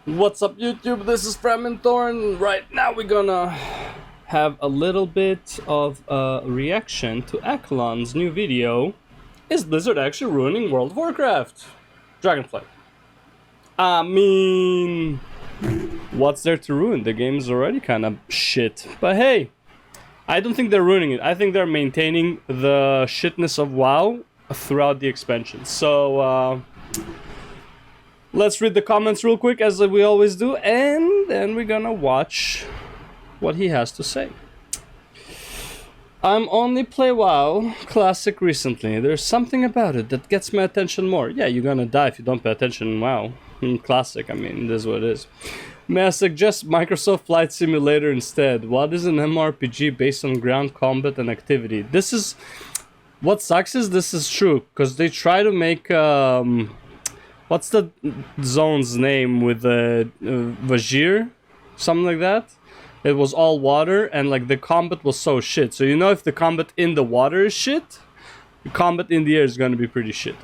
What's up, YouTube? This is Framinthor, and right now we're gonna have a little bit of a reaction to Accolonn's new video. Is Blizzard actually ruining World of Warcraft? Dragonflight. I mean, what's there to ruin? The game's already kind of shit. But hey, I don't think they're ruining it. I think they're maintaining the shitness of WoW throughout the expansion. So, let's read the comments real quick, as we always do, and then we're gonna watch what he has to say. I'm only play WoW Classic recently. There's something about it that gets my attention more. Yeah, you're gonna die if you don't pay attention in WoW. In Classic, I mean, this is what it is. May I suggest Microsoft Flight Simulator instead? What is an MMORPG based on ground combat and activity? This is... What sucks is this is true, because they try to make... what's the zone's name with the Vajir? Something like that? It was all water, and like the combat was so shit. So you know, if the combat in the water is shit, the combat in the air is gonna be pretty shit.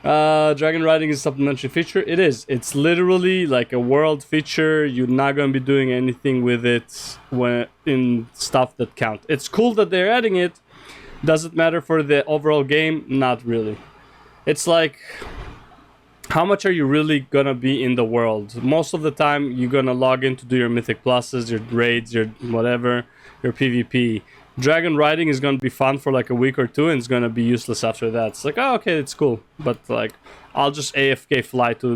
Dragon riding is a supplementary feature. It is. It's literally like a world feature. You're not gonna be doing anything with it when in stuff that count. It's cool that they're adding it. Does it matter for the overall game? Not really. It's like, how much are you really gonna be in the world? Most of the time, you're gonna log in to do your mythic pluses, your raids, your whatever, your PvP. Dragon riding is gonna be fun for like a week or two, and it's gonna be useless after that. It's like, oh, okay, it's cool, but like, I'll just AFK fly to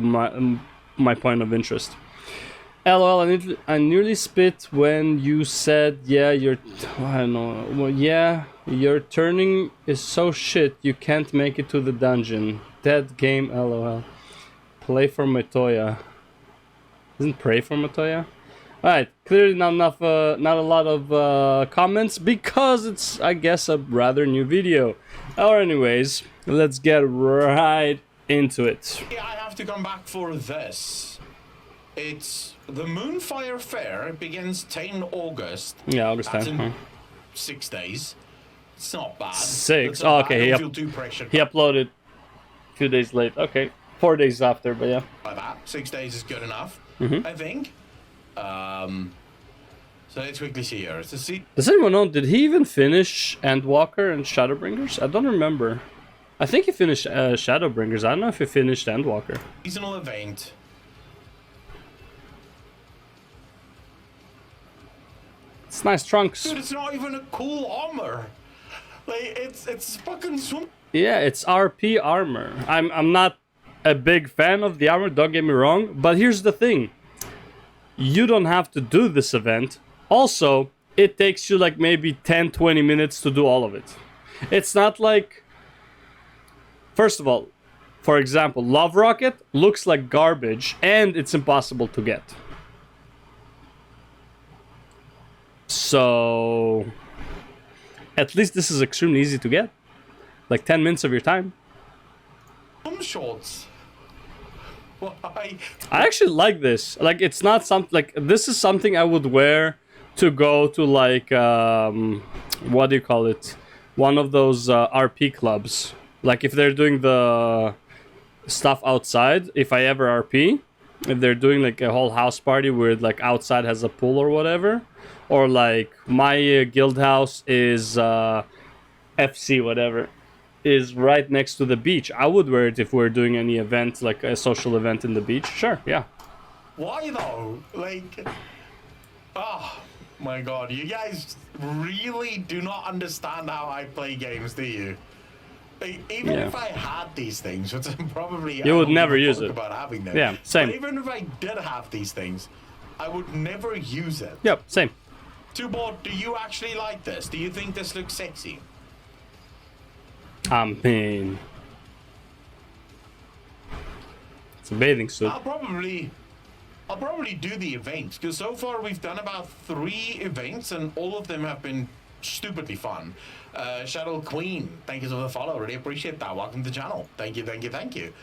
my point of interest. LOL, I nearly spit when you said, yeah, I don't know, well, yeah, your turning is so shit, you can't make it to the dungeon. Dead game, LOL. Play for Matoya. Isn't pray for Matoya? Alright, clearly not enough, not a lot of comments, because it's, I guess, a rather new video. Or anyways, let's get right into it. I have to come back for this. It's the Moonfire Fair. It begins 10 August. Yeah, August 10th. In 6 days. It's not bad. 6? Oh, okay. I don't feel too pressured. He uploaded a few days late. Okay. 4 days after, but yeah. By that, 6 days is good enough, I think. So let's quickly see here. Does anyone know, did he even finish Endwalker and Shadowbringers? I don't remember. I think he finished Shadowbringers. I don't know if he finished Endwalker. Seasonal event. It's nice trunks. Dude, it's not even a cool armor. Like, it's fucking swim. Yeah, it's RP armor. I'm not a big fan of the armor, don't get me wrong, but here's the thing. You don't have to do this event. Also, it takes you like maybe 10-20 minutes to do all of it. It's not like... First of all, for example, Love Rocket looks like garbage and it's impossible to get. So, at least this is extremely easy to get. Like 10 minutes of your time. Shorts. Why? I actually like this. Like, it's not something like, this is something I would wear to go to like, what do you call it? One of those RP clubs. Like if they're doing the stuff outside, if I ever RP, if they're doing like a whole house party where like outside has a pool or whatever, or like my guild house is FC whatever, is right next to the beach. I would wear it if we're doing any event, like a social event in the beach. Sure, yeah. Why though? Like, oh my god, you guys really do not understand how I play games, do you? Like, even if I had these things, which I'm probably... You would never use it. About having them. Yeah, same. But even if I did have these things, I would never use it. Yep, same. Tubor, do you actually like this? Do you think this looks sexy? I mean... It's a bathing suit. I'll probably do the events, because so far we've done about 3 events, and all of them have been stupidly fun. Shadow Queen, thank you for the follow. Really appreciate that. Welcome to the channel. Thank you, thank you, thank you.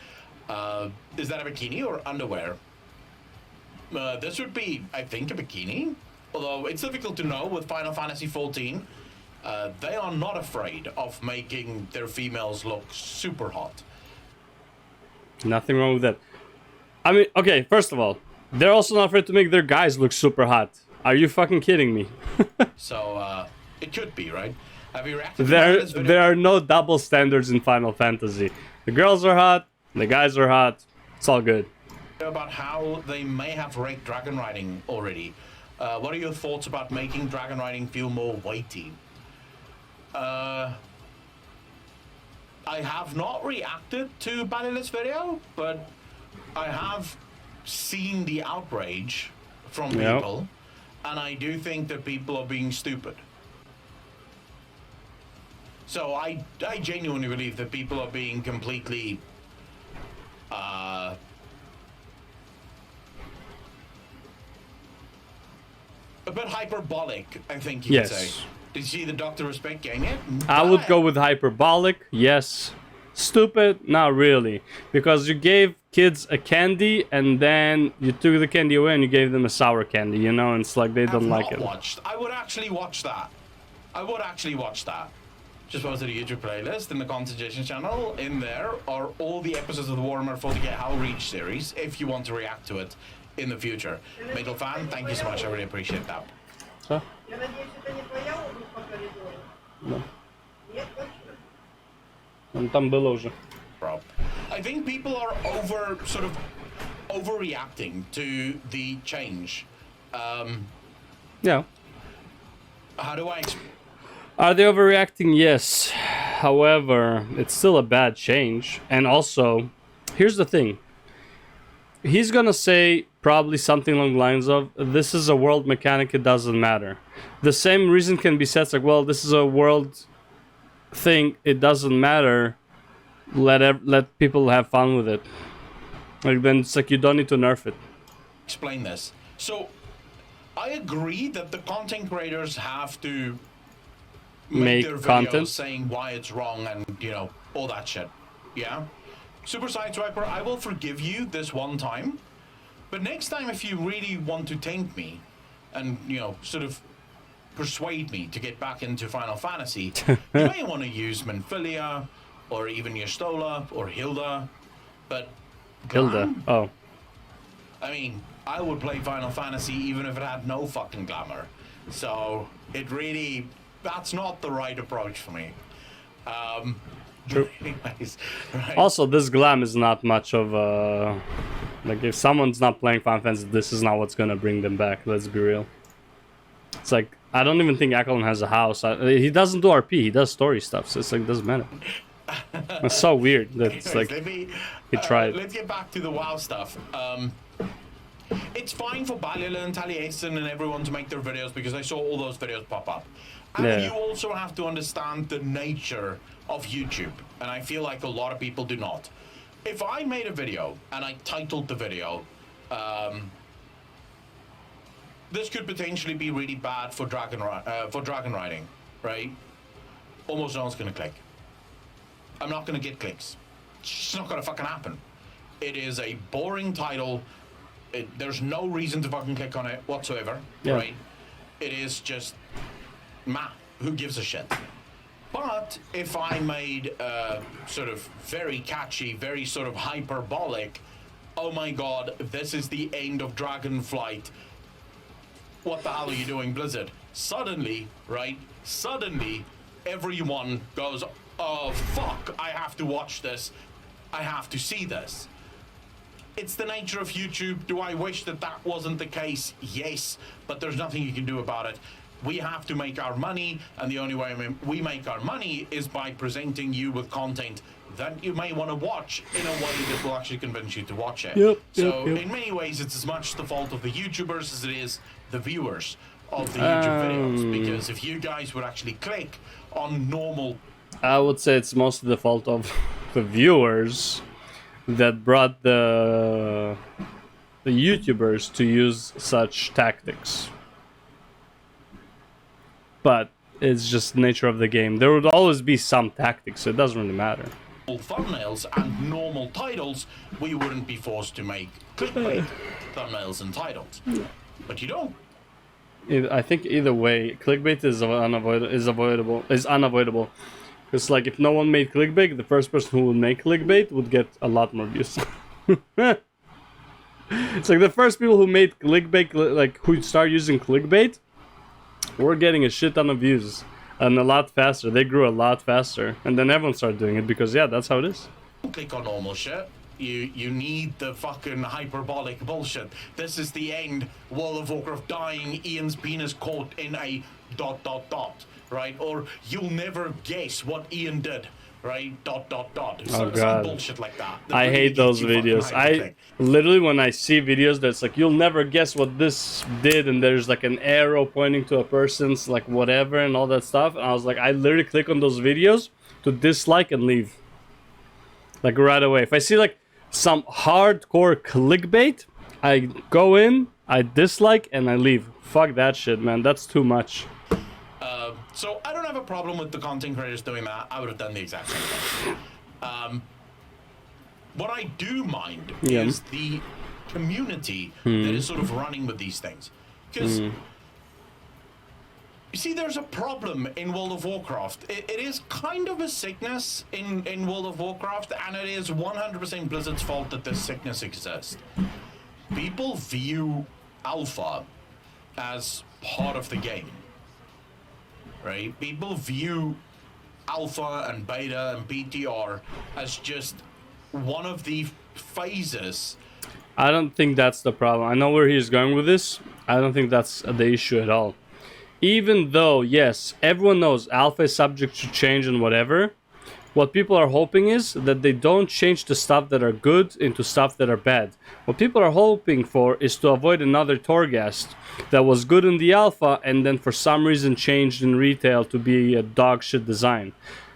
Is that a bikini or underwear? This would be, I think, a bikini. Although it's difficult to know with Final Fantasy XIV. They are not afraid of making their females look super hot. Nothing wrong with that. I mean, okay, first of all, they're also not afraid to make their guys look super hot. Are you fucking kidding me? So, it could be, right? Have you reacted to There, this video? there are no double standards in Final Fantasy. The girls are hot, the guys are hot. It's all good. About how they may have raked dragon riding already. What are your thoughts about making dragon riding feel more weighty? I have not reacted to Balila's video, but I have seen the outrage from people, and I do think that people are being stupid. So I genuinely believe that people are being completely a bit hyperbolic, I think you could say. Did you see the Dr. Respect game yet? I would go with hyperbolic, yes. Stupid, not really. Because you gave kids a candy and then you took the candy away and you gave them a sour candy, you know, and it's like they don't like it. I would actually watch that. I would actually watch that. Just posted a YouTube playlist in the Contagion channel. In there are all the episodes of the Warhammer 40k Hell Reach series, if you want to react to it in the future. Middle fan, thank you so much. I really appreciate that. Huh? No. Там было уже. Bro, I think people are overreacting to the change. Yeah. How do I? Are they overreacting? Yes. However, it's still a bad change. And also, here's the thing. He's gonna say probably something along the lines of, this is a world mechanic, it doesn't matter. The same reason can be said, like, well, this is a world thing, it doesn't matter. Let people have fun with it. Like, then it's like you don't need to nerf it. Explain this. So, I agree that the content creators have to make their videos content saying why it's wrong and, you know, all that shit. Yeah? Super Sideswiper, I will forgive you this one time, but next time if you really want to taint me and, you know, sort of persuade me to get back into Final Fantasy, you may want to use Menphilia or even Yestola or Hilda, but Hilda, oh. I mean, I would play Final Fantasy even if it had no fucking glamour. So, it really, that's not the right approach for me. True. Anyways, right. Also, this glam is not much of a... Like, if someone's not playing Final Fantasy, this is not what's gonna bring them back, let's be real. It's like, I don't even think Accolonn has a house. He doesn't do RP, he does story stuff, so it's like, doesn't matter. It's so weird that it's like, he tried. Let's get back to the WoW stuff. It's fine for Balila and Taliesin and everyone to make their videos because I saw all those videos pop up. And you also have to understand the nature of YouTube, and I feel like a lot of people do not. If I made a video and I titled the video, this could potentially be really bad for dragon riding, right? Almost no one's gonna click. I'm not gonna get clicks. It's just not gonna fucking happen. It is a boring title. There's no reason to fucking click on it whatsoever, right? It is just, who gives a shit? But if I made sort of very catchy, very sort of hyperbolic, oh my god, this is the end of Dragonflight. What the hell are you doing, Blizzard? Suddenly, right? Suddenly, everyone goes, oh fuck, I have to watch this. I have to see this. It's the nature of YouTube. Do I wish that that wasn't the case? Yes, but there's nothing you can do about it. We have to make our money, and the only way we make our money is by presenting you with content that you may want to watch in a way that will actually convince you to watch it. In many ways, it's as much the fault of the YouTubers as it is the viewers of the YouTube videos. Because if you guys would actually click on normal... I would say it's mostly the fault of the viewers that brought the YouTubers to use such tactics. But it's just the nature of the game. There would always be some tactics, so it doesn't really matter. Thumbnails and normal titles, we wouldn't be forced to make clickbait thumbnails and titles. But you don't. I think either way, clickbait is unavoidable. It's like if no one made clickbait, the first person who would make clickbait would get a lot more views. It's like the first people who made clickbait, like who started using clickbait, were getting a shit ton of views and a lot faster. They grew a lot faster, and then everyone started doing it because yeah, that's how it is. Click on normal shit. You need the fucking hyperbolic bullshit. This is the end. World of Warcraft dying. Ian's penis caught in a ... Right? Or you'll never guess what Ian did. Right? ... Oh, God. Some bullshit like that. I really hate those gets you fucking videos. hyped, I think. Literally, when I see videos that's like, you'll never guess what this did, and there's like an arrow pointing to a person's like whatever and all that stuff, and I was like, I literally click on those videos to dislike and leave. Like right away. If I see like some hardcore clickbait, I go in, I dislike, and I leave. Fuck that shit, man. That's too much. So I don't have a problem with the content creators doing that. I would have done the exact same thing. What I do mind is the community that is sort of running with these things. Because, you see, there's a problem in World of Warcraft. It is kind of a sickness in World of Warcraft, and it is 100% Blizzard's fault that this sickness exists. People view alpha as part of the game. Right? People view alpha and beta and BTR as just one of the phases. I don't think that's the problem. I know where he's going with this. I don't think that's the issue at all. Even though, yes, everyone knows alpha is subject to change and whatever, what people are hoping is that they don't change the stuff that are good into stuff that are bad. What people are hoping for is to avoid another Torghast that was good in the alpha and then for some reason changed in retail to be a dog shit design.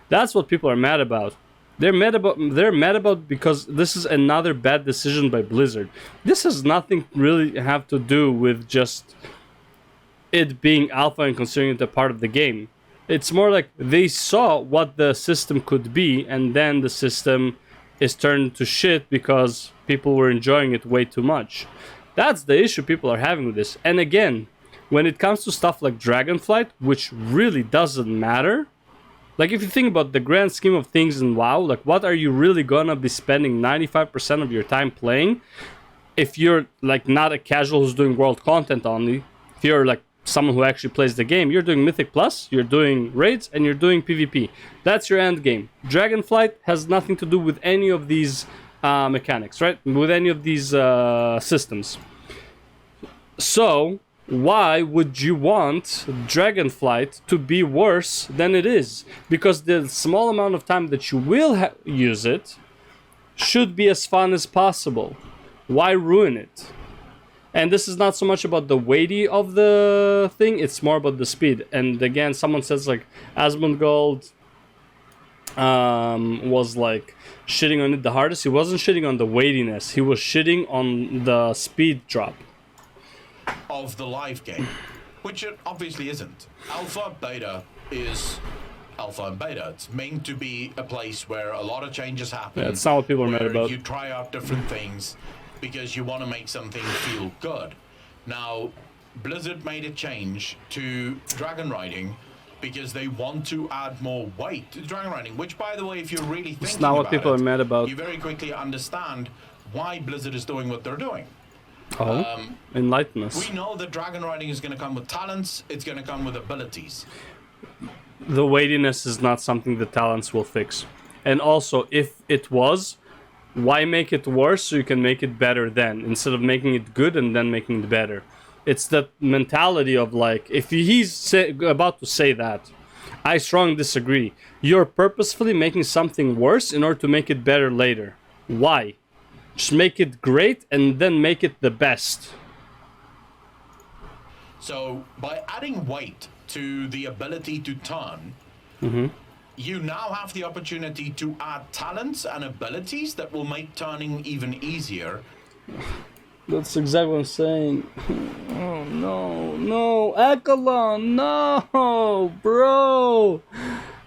That's what people are mad about. They're mad about because this is another bad decision by Blizzard. This has nothing really have to do with just it being alpha and considering it a part of the game. It's more like they saw what the system could be, and then the system is turned to shit because people were enjoying it way too much. That's the issue people are having with this. And again, when it comes to stuff like Dragonflight, which really doesn't matter, like if you think about the grand scheme of things in WoW, like what are you really gonna be spending 95% of your time playing if you're like not a casual who's doing world content only? If you're like someone who actually plays the game, you're doing Mythic Plus, you're doing raids, and you're doing PvP. That's your end game. Dragonflight has nothing to do with any of these mechanics, right? With any of these systems. So, why would you want Dragonflight to be worse than it is? Because the small amount of time that you will use it should be as fun as possible. Why ruin it? And this is not so much about the weighty of the thing, it's more about the speed. And again, someone says like Asmongold was like shitting on it the hardest. He wasn't shitting on the weightiness, he was shitting on the speed drop Of the live game, which it obviously isn't. Alpha, beta is alpha and beta. It's meant to be a place where a lot of changes happen. Yeah, it's not what people are mad about. You try out different things because you want to make something feel good. Now, Blizzard made a change to dragon riding because they want to add more weight to dragon riding, which, by the way, if you're really thinking It's not what people are mad about. you very quickly understand why Blizzard is doing what they're doing. Oh, enlighten us. We know that dragon riding is going to come with talents, it's going to come with abilities. The weightiness is not something the talents will fix. And also, if it was, why make it worse so you can make it better then, instead of making it good and then making it better? It's that mentality of like, if he's about to say that, I strongly disagree. You're purposefully making something worse in order to make it better later. Why? Just make it great and then make it the best. So by adding weight to the ability to turn, you now have the opportunity to add talents and abilities that will make turning even easier. That's exactly what I'm saying. Oh no, Accolonn, no, bro.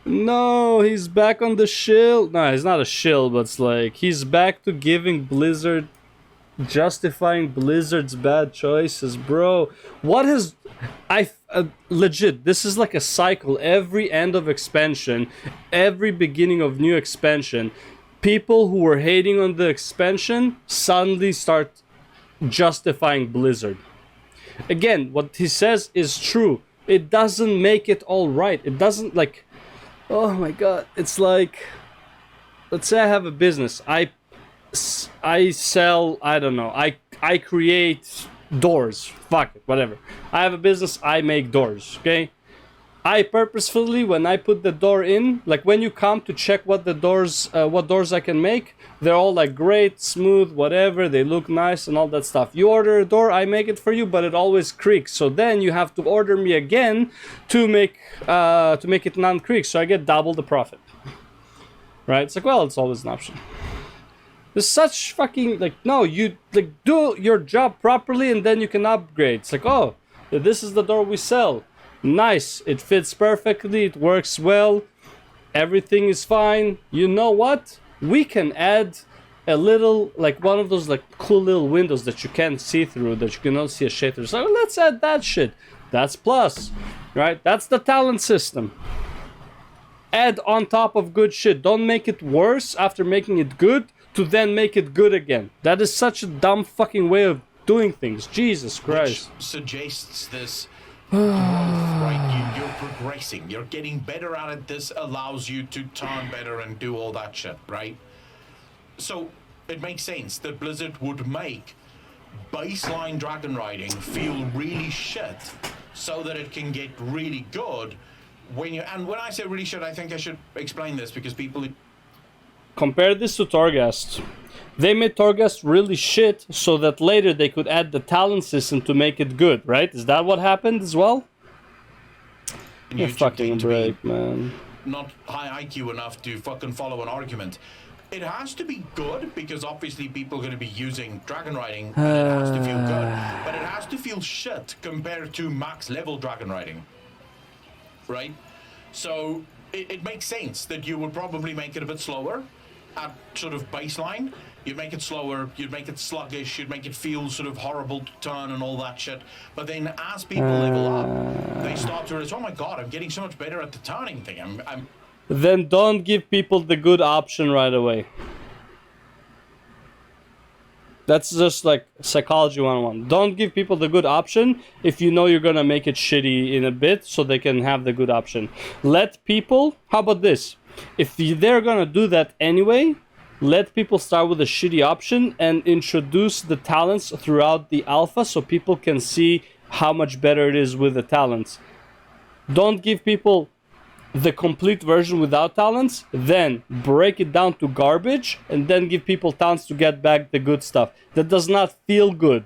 No, he's back on the shill. No, he's not a shill, but it's like he's back to giving Blizzard, justifying Blizzard's bad choices, bro. What has legit? This is like a cycle. Every end of expansion, every beginning of new expansion, people who were hating on the expansion suddenly start justifying Blizzard. Again, what he says is true. It doesn't make it all right. It doesn't, like, oh my god, it's like, let's say I have a business. I sell, I don't know, I create doors. Fuck it, whatever. I have a business, I make doors, okay? I purposefully, when I put the door in, like when you come to check what doors I can make, they're all like great, smooth, whatever, they look nice and all that stuff. You order a door, I make it for you, but it always creaks. So then you have to order me again to make it non-creak, so I get double the profit. Right? It's like, well, it's always an option. There's such fucking, like, no, you like do your job properly and then you can upgrade. It's like, oh, this is the door we sell. Nice, it fits perfectly, it works well, everything is fine. You know what? We can add a little, like one of those like cool little windows that you can't see through, that you cannot see a shade through. So let's add that shit. That's plus, right? That's the talent system. Add on top of good shit. Don't make it worse after making it good to then make it good again. That is such a dumb fucking way of doing things. Jesus Christ. Which suggests this growth, right? You're progressing. You're getting better at it. This allows you to turn better and do all that shit, right? So it makes sense that Blizzard would make baseline dragon riding feel really shit so that it can get really good. When I say really shit, I think I should explain this because people... Compare this to Torghast. They made Torghast really shit so that later they could add the talent system to make it good, right? Is that what happened as well? You fucking break, man. Not high IQ enough to fucking follow an argument. It has to be good because obviously people are going to be using dragon riding and it has to feel good. But it has to feel shit compared to max level dragon riding. Right? So it makes sense that you would probably make it a bit slower at sort of baseline. You'd make it slower, you'd make it sluggish, you'd make it feel sort of horrible to turn and all that shit. But then as people level up, they start to realize, oh my god, I'm getting so much better at the turning thing. I'm Then don't give people the good option right away. That's just like psychology 101. Don't give people the good option if you know you're gonna make it shitty in a bit so they can have the good option. Let people, how about this? If they're gonna do that anyway, let people start with a shitty option and introduce the talents throughout the alpha so people can see how much better it is with the talents. Don't give people the complete version without talents, then break it down to garbage, and then give people talents to get back the good stuff. That does not feel good.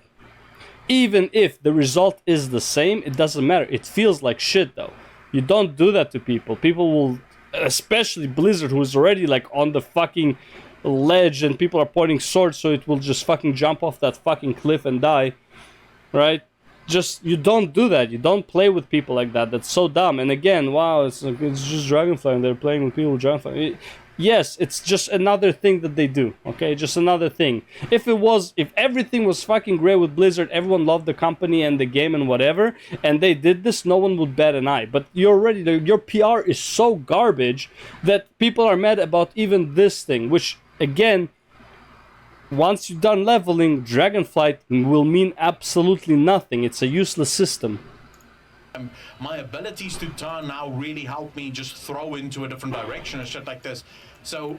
Even if the result is the same, it doesn't matter. It feels like shit though. You don't do that to people. People will, especially Blizzard, who is already like on the fucking ledge and people are pointing swords, so it will just fucking jump off that fucking cliff and die, right? Just, you don't do that. You don't play with people like that. That's so dumb. And again, wow, it's just Dragonfly and they're playing with people with Dragonfly. Yes, it's just another thing that they do, okay? Just another thing. If everything was fucking great with Blizzard, everyone loved the company and the game and whatever, and they did this, no one would bat an eye. But your PR is so garbage that people are mad about even this thing, which, again, once you're done leveling, Dragonflight will mean absolutely nothing. It's a useless system. My abilities to turn now really help me just throw into a different direction and shit like this. So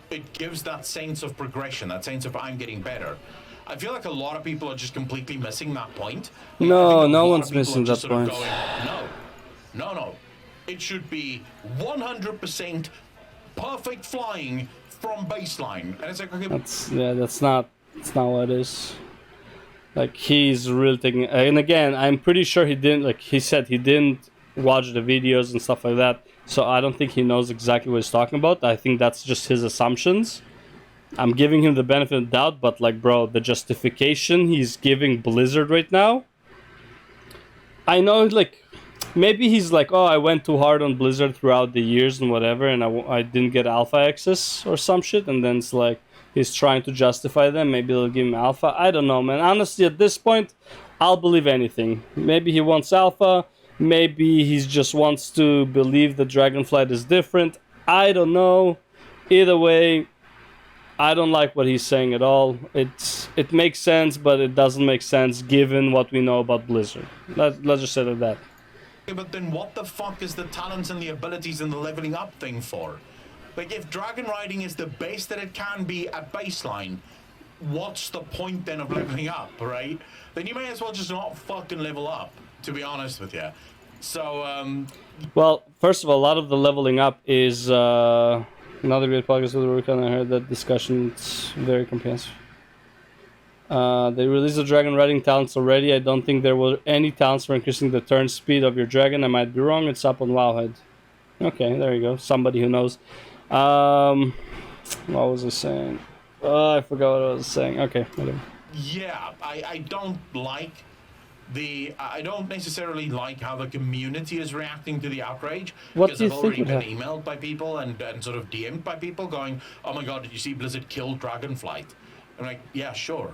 it gives that sense of progression, that sense of I'm getting better. I feel like a lot of people are just completely missing that point. No, no one's missing that point. No. It should be 100% perfect flying from baseline. And it's like, okay, that's not what it is. Like, he's really taking, and again, I'm pretty sure he didn't, like he said, he didn't watch the videos and stuff like that, so I don't think he knows exactly what he's talking about. I think that's just his assumptions. I'm giving him the benefit of the doubt, but like, bro, the justification he's giving Blizzard right now, I know, like, maybe he's like, oh, I went too hard on Blizzard throughout the years and whatever, and I didn't get alpha access or some shit, and then it's like, he's trying to justify them. Maybe they'll give him alpha. I don't know, man. Honestly, at this point, I'll believe anything. Maybe he wants alpha. Maybe he just wants to believe that Dragonflight is different. I don't know. Either way, I don't like what he's saying at all. It makes sense, but it doesn't make sense given what we know about Blizzard. Let's just say it like that. Okay, but then what the fuck is the talents and the abilities and the leveling up thing for? Like, if dragon riding is the base that it can be at baseline, what's the point then of leveling up, right? Then you may as well just not fucking level up, to be honest with you. So, Well, first of all, a lot of the leveling up is another great podcast with Rukan. I heard that discussion. It's very comprehensive. They released the dragon riding talents already. I don't think there were any talents for increasing the turn speed of your dragon. I might be wrong. It's up on Wowhead. Okay, there you go. Somebody who knows. What was I saying? Oh, I forgot what I was saying. Okay, whatever. yeah, I don't like I don't necessarily like how the community is reacting to the outrage. What because do you I've think already would been emailed by people and sort of DM'd by people going, oh my god, did you see Blizzard kill Dragonflight? I'm like, yeah, sure.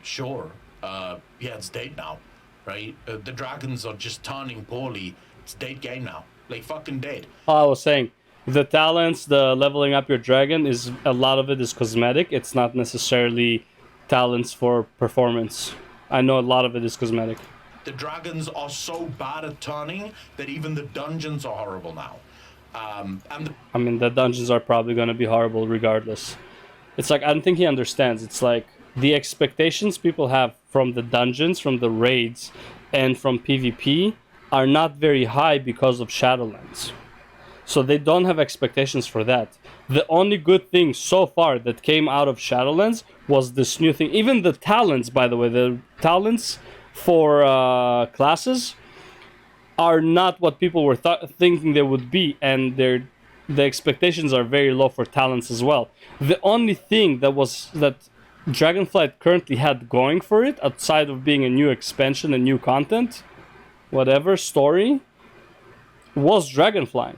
Yeah, it's dead now, right? The dragons are just turning poorly. It's dead game now. Like, fucking dead. I was saying, the talents, the leveling up your dragon, is a lot of it is cosmetic. It's not necessarily talents for performance. I know a lot of it is cosmetic. The dragons are so bad at turning that even the dungeons are horrible now. I mean, the dungeons are probably going to be horrible regardless. It's like, I don't think he understands. It's like, the expectations people have from the dungeons, from the raids, and from PvP are not very high because of Shadowlands. So they don't have expectations for that. The only good thing so far that came out of Shadowlands was this new thing. Even the talents, by the way, the talents for classes are not what people were thinking they would be, and the expectations are very low for talents as well. The only thing that Dragonflight currently had going for it, outside of being a new expansion and new content, whatever story, was Dragonfly,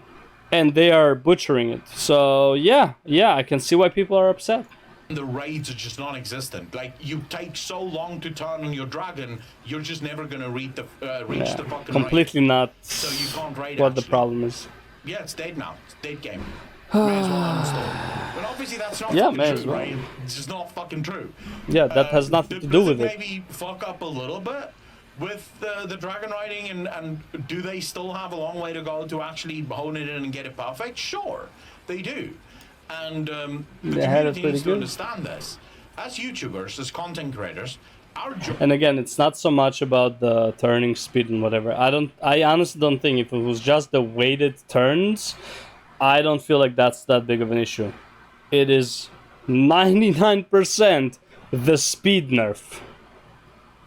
and they are butchering it. So yeah, I can see why people are upset. The raids are just non-existent. Like, you take so long to turn on your dragon, you're just never gonna reach the fucking completely raid. Not. So you can't raid. What actually. the problem is? Yeah, it's dead now. It's dead game. May as well uninstall. But obviously that's not Yeah, fucking may true, as well. right? It's just not fucking true. Yeah, that has nothing to do with it. Maybe fuck up a little bit with the dragon riding, and do they still have a long way to go to actually hone it in and get it perfect? Sure, they do. And the community needs to understand this. As YouTubers, as content creators, our job... And again, it's not so much about the turning speed and whatever. I honestly don't think if it was just the weighted turns, I don't feel like that's that big of an issue. It is 99% the speed nerf,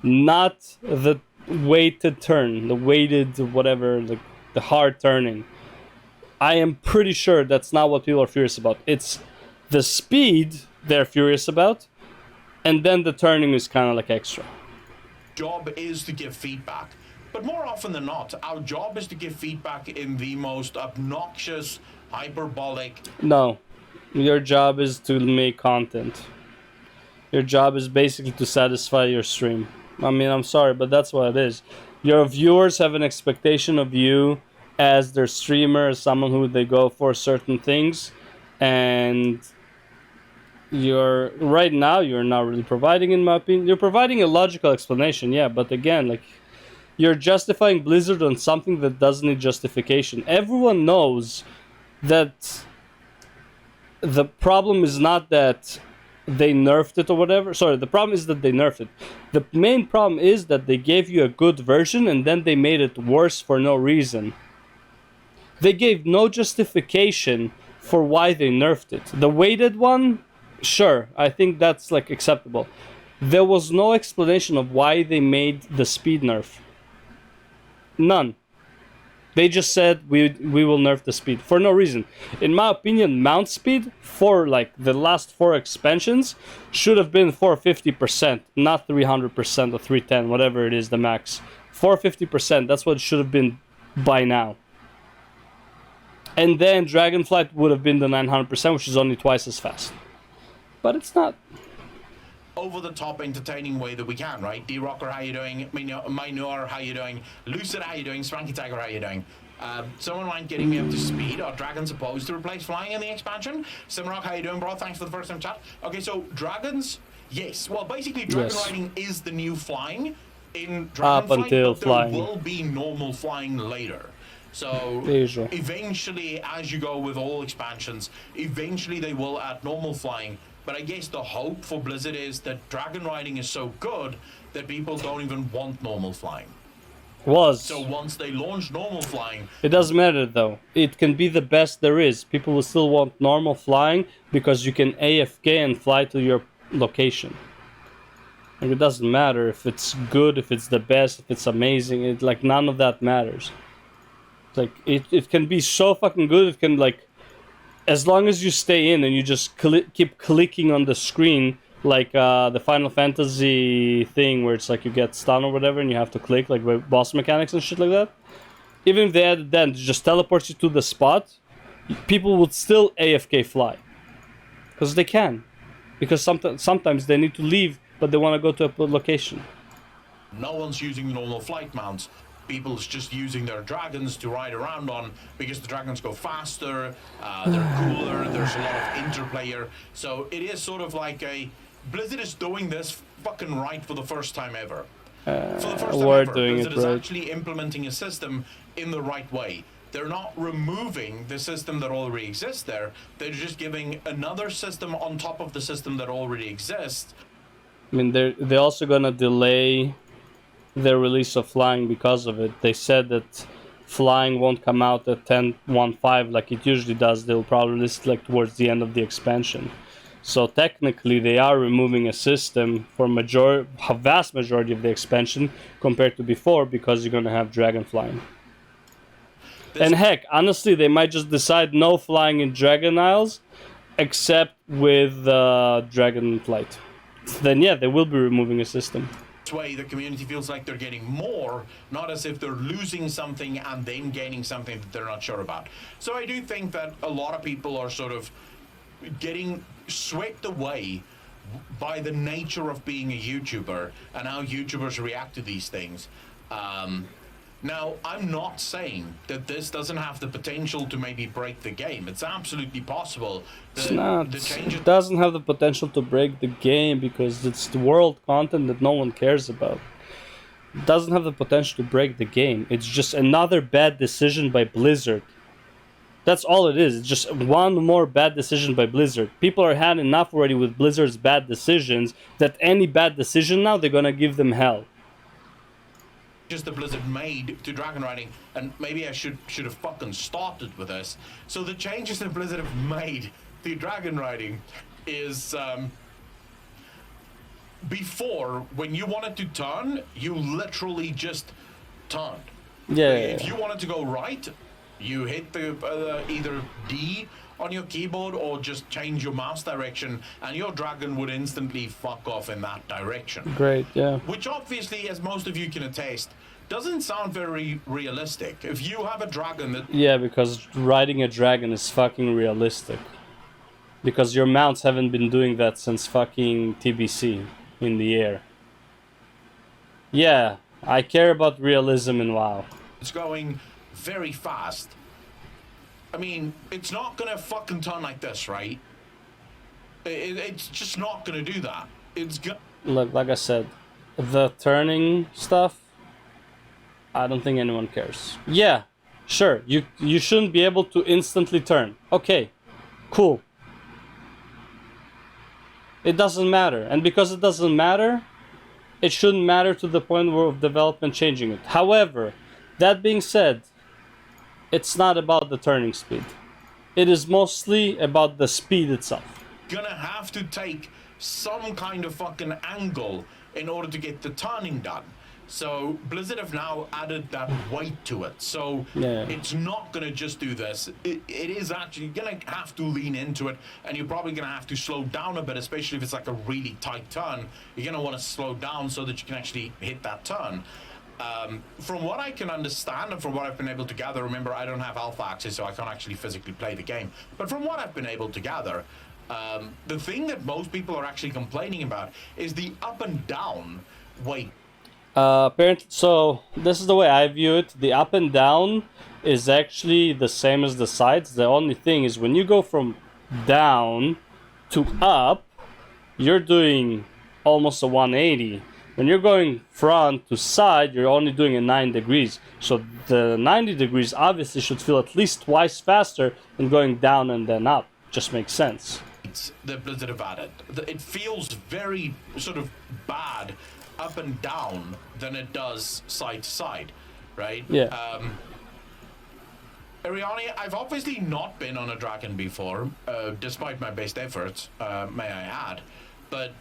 not the weighted turn, the weighted whatever, the hard turning. I am pretty sure that's not what people are furious about. It's the speed they're furious about, and then the turning is kind of like extra. Job is to give feedback. But more often than not, our job is to give feedback in the most obnoxious, hyperbolic... No. Your job is to make content. Your job is basically to satisfy your stream. I mean, I'm sorry, but that's what it is. Your viewers have an expectation of you as their streamer, as someone who they go for certain things, and right now you're not really providing, in my opinion. You're providing a logical explanation, yeah, but again, like, you're justifying Blizzard on something that doesn't need justification. Everyone knows that the problem is not that they nerfed it or whatever. Sorry, the problem is that they nerfed it. The main problem is that they gave you a good version and then they made it worse for no reason. They gave no justification for why they nerfed it. The weighted one, sure, I think that's like acceptable. There was no explanation of why they made the speed nerf. None. They just said we will nerf the speed for no reason. In my opinion, mount speed for like the last 4 expansions should have been 450%, not 300% or 310, whatever it is, the max. 450%, that's what it should have been by now. And then Dragonflight would have been the 900%, which is only twice as fast. But it's not. Over-the-top entertaining way that we can, right? D-Rocker, how you doing? Minor, how you doing? Lucid, how you doing? Swanky Tiger, how you doing? Someone mind getting me up to speed. Are dragons supposed to replace flying in the expansion? Simrock, how you doing, bro? Thanks for the first time chat. Okay, so dragons, yes. Well, basically, dragon riding is the new flying in Dragonflight, but there will be normal flying later. So eventually, as you go with all expansions, eventually they will add normal flying. But I guess the hope for Blizzard is that dragon riding is so good that people don't even want normal flying. So once they launch normal flying... It doesn't matter though. It can be the best there is. People will still want normal flying because you can AFK and fly to your location. Like, it doesn't matter if it's good, if it's the best, if it's amazing. It, like, none of that matters. Like, it can be so fucking good. It can, like... As long as you stay in and you just keep clicking on the screen, like the Final Fantasy thing where it's like you get stunned or whatever and you have to click, like boss mechanics and shit like that. Even if they added that, it just teleports you to the spot, people would still AFK fly. Because they can. Because sometimes they need to leave, but they want to go to a location. No one's using normal flight mounts. People's just using their dragons to ride around on because the dragons go faster, they're cooler, there's a lot of interplayer. So it is sort of like Blizzard is doing this fucking right for the first time ever. For the first time ever, Blizzard is actually implementing a system in the right way. They're not removing the system that already exists there. They're just giving another system on top of the system that already exists. I mean, they're also gonna delay their release of flying because of it. They said that flying won't come out at 10.15 like it usually does. They'll probably release it like towards the end of the expansion. So technically they are removing a system for a vast majority of the expansion compared to before because you're gonna have dragon flying. And heck, honestly, they might just decide no flying in Dragon Isles except with Dragon Flight. Then yeah, they will be removing a system. Way the community feels like they're getting more, not as if they're losing something and then gaining something that they're not sure about. So I do think that a lot of people are sort of getting swept away by the nature of being a YouTuber and how YouTubers react to these things. Now, I'm not saying that this doesn't have the potential to maybe break the game. It's absolutely possible. It's not. It doesn't have the potential to break the game because it's the world content that no one cares about. It doesn't have the potential to break the game. It's just another bad decision by Blizzard. That's all it is. It's just one more bad decision by Blizzard. People are had enough already with Blizzard's bad decisions that any bad decision now, they're gonna give them hell. Just the Blizzard made to dragon riding, and maybe I should have fucking started with this. So the changes that Blizzard have made to dragon riding is before, when you wanted to turn, you literally just turned. Yeah. If you wanted to go right, you hit the either D on your keyboard or just change your mouse direction and your dragon would instantly fuck off in that direction. Great, yeah. Which obviously, as most of you can attest, doesn't sound very realistic. If you have a dragon that... Yeah, because riding a dragon is fucking realistic. Because your mounts haven't been doing that since fucking TBC in the air. Yeah, I care about realism in WoW. It's going very fast. I mean, it's not gonna fucking turn like this, right? It's just not gonna do that. It's Look, like I said, the turning stuff, I don't think anyone cares. Yeah, sure, you shouldn't be able to instantly turn. Okay, cool. It doesn't matter, and because it doesn't matter, it shouldn't matter to the point of development changing it. However, that being said, it's not about the turning speed. It is mostly about the speed itself. Gonna have to take some kind of fucking angle in order to get the turning done. So Blizzard have now added that weight to it. So it's not gonna just do this. It is actually gonna have to lean into it, and you're probably gonna have to slow down a bit, especially if it's like a really tight turn. You're gonna want to slow down so that you can actually hit that turn. From what I can understand and from what I've been able to gather, remember I don't have alpha access, so I can't actually physically play the game. But from what I've been able to gather, the thing that most people are actually complaining about is the up and down weight. Apparently, so this is the way I view it. The up and down is actually the same as the sides. The only thing is when you go from down to up, you're doing almost a 180. When you're going front to side, you're only doing a 9 degrees. So the 90 degrees obviously should feel at least twice faster than going down and then up. Just makes sense. That Blizzard have added. It feels very sort of bad up and down than it does side to side, right? Yeah. Ariani, I've obviously not been on a dragon before, despite my best efforts, may I add. But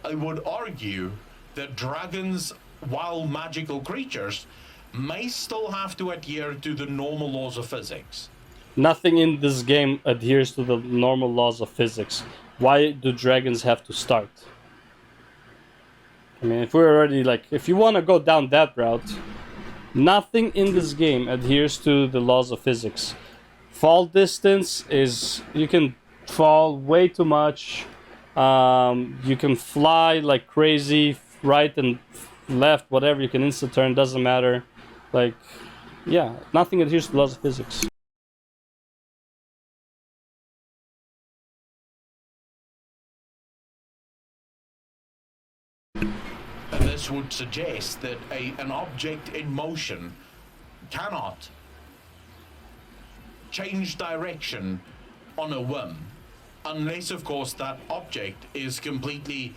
I would argue that dragons, while magical creatures, may still have to adhere to the normal laws of physics. Nothing in this game adheres to the normal laws of physics. Why do dragons have to start? I mean, if we're already like, if you want to go down that route, nothing in this game adheres to the laws of physics. Fall distance is, you can fall way too much. You can fly like crazy, right and left, whatever. You can instant turn, doesn't matter. Like, yeah, nothing adheres to the laws of physics. This would suggest that an object in motion cannot change direction on a whim, unless, of course, that object is completely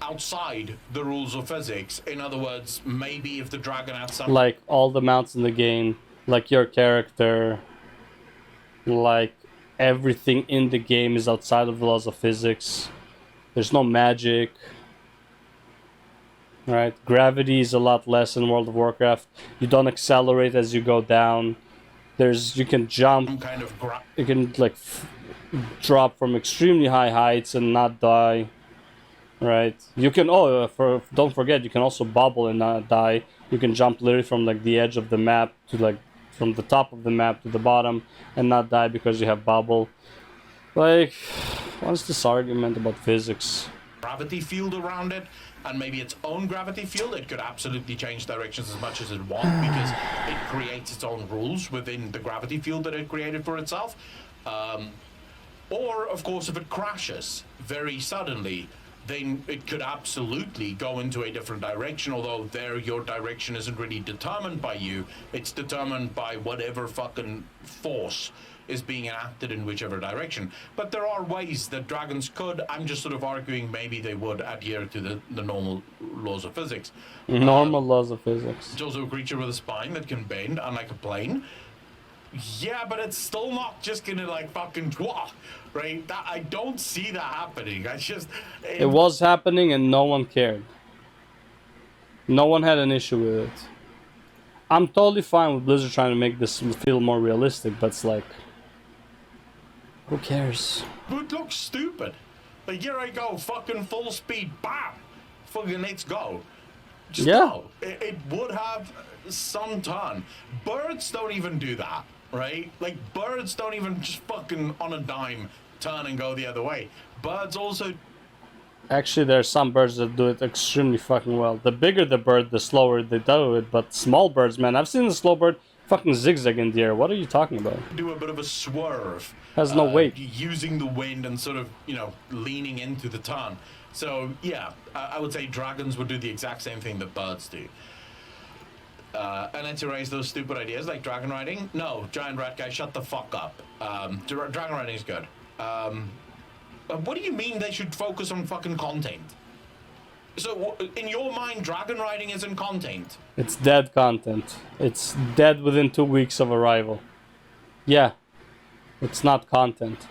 outside the rules of physics. In other words, maybe if the dragon had some... Like all the mounts in the game, like your character, like everything in the game is outside of the laws of physics. There's no magic. Right, gravity is a lot less in World of Warcraft. You don't accelerate as you go down. You can jump. kind of You can like drop from extremely high heights and not die. Right. You can don't forget, you can also bubble and not die. You can jump literally from like the edge of the map to like from the top of the map to the bottom and not die because you have bubble. Like, what's this argument about physics? Gravity field around it, and maybe its own gravity field. It could absolutely change directions as much as it wants because it creates its own rules within the gravity field that it created for itself. Or, of course, if it crashes very suddenly, then it could absolutely go into a different direction, although there your direction isn't really determined by you. It's determined by whatever fucking force is being enacted in whichever direction. But there are ways that dragons could, I'm just sort of arguing maybe they would adhere to the normal laws of physics. Normal laws of physics. It's also a creature with a spine that can bend, unlike a plane. Yeah, but it's still not just gonna like fucking twah, right? I don't see that happening. It was happening and no one cared. No one had an issue with it. I'm totally fine with Blizzard trying to make this feel more realistic, but it's like, who cares? It would look stupid. Like, here I go, fucking full speed, bam! Fucking let's go. Just go. It would have some turn. Birds don't even do that, right? Like, birds don't even just fucking on a dime turn and go the other way. Birds also... Actually, there are some birds that do it extremely fucking well. The bigger the bird, the slower they do it, but small birds, man, I've seen the slow bird fucking zigzag in the air. What are you talking about? Do a bit of a swerve. Has no weight. Using the wind and sort of, you know, leaning into the turn. So, yeah, I would say dragons would do the exact same thing that birds do. And then to raise those stupid ideas like dragon riding. No, giant rat guy, shut the fuck up. Dragon riding is good. What do you mean they should focus on fucking content? So, in your mind, dragon riding isn't content? It's dead content. It's dead within 2 weeks of arrival. Yeah. It's not content.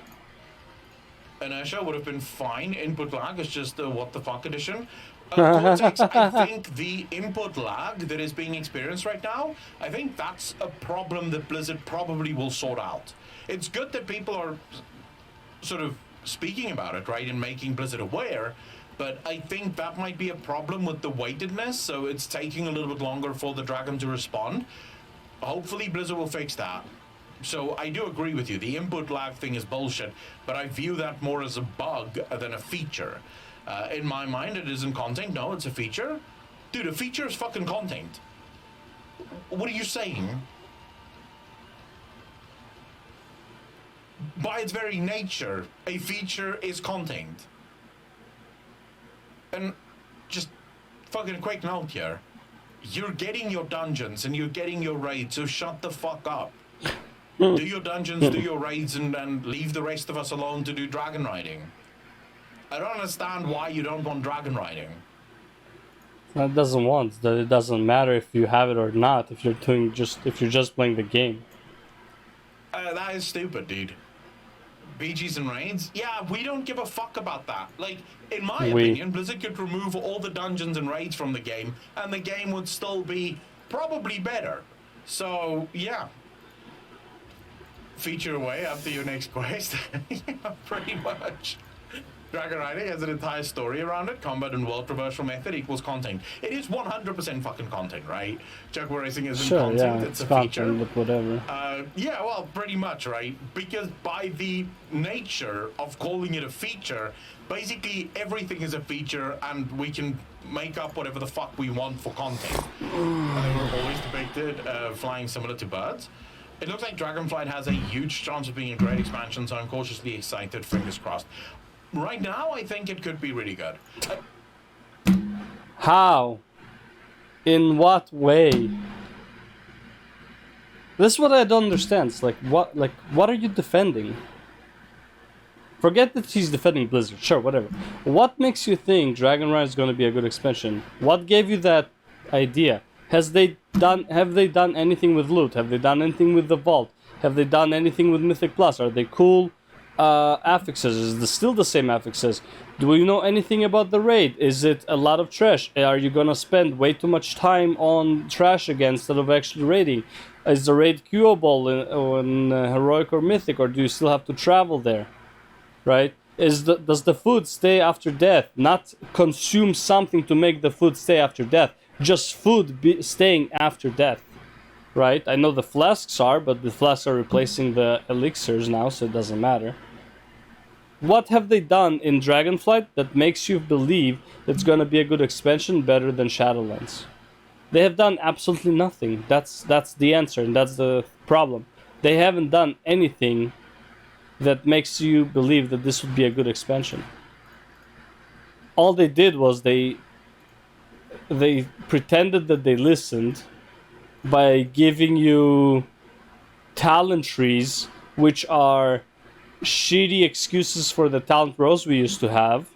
Inertia would have been fine. Input lag is just the what the fuck edition. Cortex, I think the input lag that is being experienced right now, I think that's a problem that Blizzard probably will sort out. It's good that people are sort of speaking about it, right, and making Blizzard aware, but I think that might be a problem with the weightedness, so it's taking a little bit longer for the dragon to respond. Hopefully Blizzard will fix that. So I do agree with you, the input lag thing is bullshit, but I view that more as a bug than a feature. In my mind, it isn't content. No, it's a feature. Dude, a feature is fucking content. What are you saying? By its very nature, a feature is content. And just fucking quick note here. You're getting your dungeons and you're getting your raids, so shut the fuck up. Do your dungeons, do your raids, and leave the rest of us alone to do dragon riding. I don't understand why you don't want dragon riding. That doesn't want that. It doesn't matter if you have it or not. If you're just playing the game. That is stupid, dude. BGs and raids? Yeah, we don't give a fuck about that. Like, in my opinion, Blizzard could remove all the dungeons and raids from the game, and the game would still be probably better. So, yeah. Feature away after your next quest. Yeah, pretty much. Dragon Riding has an entire story around it. Combat and world traversal method equals content. It is 100% fucking content, right? Jaguar Racing isn't content, yeah, it's a content, feature. Whatever. Yeah, well, pretty much, right? Because by the nature of calling it a feature, basically everything is a feature and we can make up whatever the fuck we want for content. And they were always depicted flying similar to birds. It looks like Dragonflight has a huge chance of being a great expansion, so I'm cautiously excited, fingers crossed. Right now, I think it could be really good. How? In what way? This is what I don't understand. It's like what are you defending? Forget that he's defending Blizzard. Sure, whatever. What makes you think Dragon Ride is going to be a good expansion? What gave you that idea? Have they done anything with loot? Have they done anything with the vault? Have they done anything with Mythic Plus? Are they cool affixes? Is it still the same affixes? Do we know anything about the raid? Is it a lot of trash? Are you gonna spend way too much time on trash again instead of actually raiding? Is the raid queuable in heroic or mythic, or do you still have to travel there? Right? Does the food stay after death? Not consume something to make the food stay after death. Just food staying after death. Right? I know the flasks are, but the flasks are replacing the elixirs now, so it doesn't matter. What have they done in Dragonflight that makes you believe it's gonna be a good expansion better than Shadowlands? They have done absolutely nothing. That's the answer, and that's the problem. They haven't done anything that makes you believe that this would be a good expansion. All they did was they pretended that they listened by giving you talent trees, which are shitty excuses for the talent rows we used to have,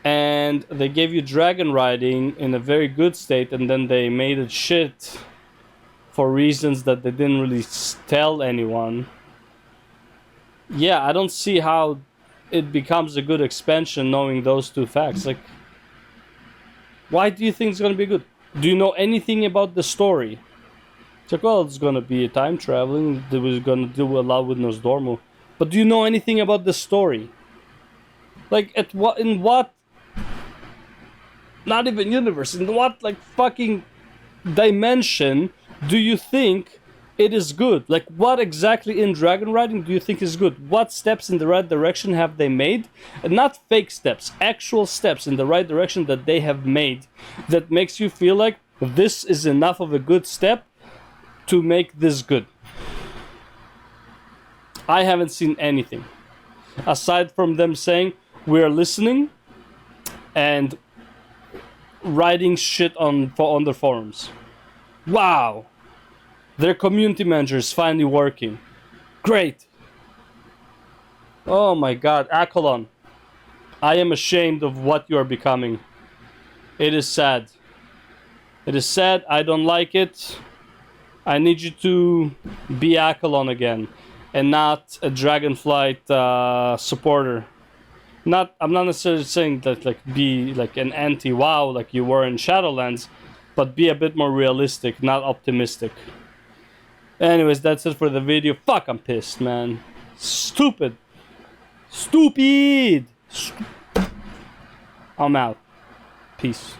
and they gave you dragon riding in a very good state, and then they made it shit for reasons that they didn't really tell anyone. Yeah, I don't see how it becomes a good expansion knowing those two facts. Like, why do you think it's gonna be good? Do you know anything about the story? It's like, well, it's gonna be time traveling. They was gonna do a lot with Nosdormu. But do you know anything about the story? Like, in what? Not even universe. In what, like, fucking dimension do you think it is good? Like, what exactly in dragon riding do you think is good? What steps in the right direction have they made? And not fake steps, actual steps in the right direction that they have made that makes you feel like this is enough of a good step to make this good. I haven't seen anything aside from them saying we're listening and writing shit on their forums. Wow, their community manager is finally working. Great. Oh my god, Accolonn, I am ashamed of what you are becoming. It is sad. It is sad. I don't like it. I need you to be Accolonn again, and not a Dragonflight supporter. I'm not necessarily saying that like be like an anti-WoW like you were in Shadowlands, but be a bit more realistic, not optimistic. Anyways, that's it for the video. Fuck, I'm pissed, man. Stupid. I'm out. Peace.